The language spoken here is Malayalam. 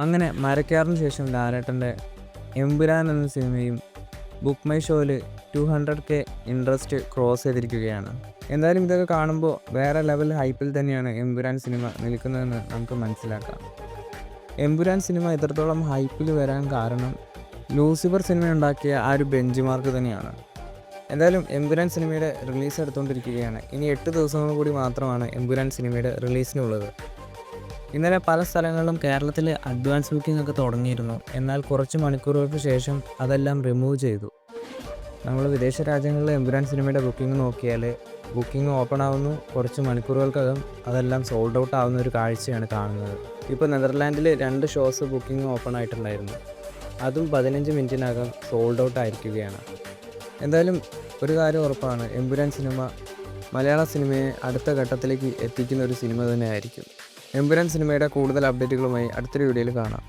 അങ്ങനെ മരക്കാറിന് ശേഷം ലാലേട്ടൻ്റെ എമ്പുരാൻ എന്ന സിനിമയും ബുക്ക് മൈ ഷോയിൽ 200K ഇൻട്രസ്റ്റ് ക്രോസ് ചെയ്തിരിക്കുകയാണ്. എന്തായാലും ഇതൊക്കെ കാണുമ്പോൾ വേറെ ലെവൽ ഹൈപ്പിൽ തന്നെയാണ് എമ്പുരാൻ സിനിമ നിൽക്കുന്നതെന്ന് നമുക്ക് മനസ്സിലാക്കാം. എമ്പുരാൻ സിനിമ ഇത്രത്തോളം ഹൈപ്പിൽ വരാൻ കാരണം ലൂസിഫർ സിനിമ ഉണ്ടാക്കിയ ആ ഒരു ബെഞ്ച് മാർക്ക് തന്നെയാണ്. എന്തായാലും എമ്പുരാൻ സിനിമയുടെ റിലീസ് എടുത്തുകൊണ്ടിരിക്കുകയാണ്. ഇനി 8 ദിവസങ്ങൾ കൂടി മാത്രമാണ് എമ്പുരാൻ സിനിമയുടെ റിലീസിനുള്ളത്. ഇന്നലെ പല സ്ഥലങ്ങളിലും കേരളത്തിൽ അഡ്വാൻസ് ബുക്കിംഗ് ഒക്കെ തുടങ്ങിയിരുന്നു. എന്നാൽ കുറച്ച് മണിക്കൂറുകൾക്ക് ശേഷം അതെല്ലാം റിമൂവ് ചെയ്തു. നമ്മൾ വിദേശ രാജ്യങ്ങളിലെ എമ്പുരാൻ സിനിമയുടെ ബുക്കിംഗ് നോക്കിയാൽ ബുക്കിംഗ് ഓപ്പൺ ആവുന്നു, കുറച്ച് മണിക്കൂറുകൾക്കകം അതെല്ലാം സോൾഡ് ഔട്ട് ആവുന്ന ഒരു കാഴ്ചയാണ് കാണുന്നത്. ഇപ്പോൾ നെതർലാൻഡിൽ 2 ഷോസ് ബുക്കിംഗ് ഓപ്പൺ ആയിട്ടുണ്ടായിരുന്നു. അതും 15 മിനിറ്റിനകം സോൾഡ് ഔട്ട് ആയിരിക്കുകയാണ്. എന്തായാലും ഒരു കാര്യം ഉറപ്പാണ്, എമ്പുരാൻ സിനിമ മലയാള സിനിമയെ അടുത്ത ഘട്ടത്തിലേക്ക് എത്തിക്കുന്ന ഒരു സിനിമ തന്നെയായിരിക്കും. എമ്പുരാൻ സിനിമയുടെ കൂടുതൽ അപ്ഡേറ്റുകളുമായി അടുത്തൊരു വീഡിയോയിൽ കാണാം.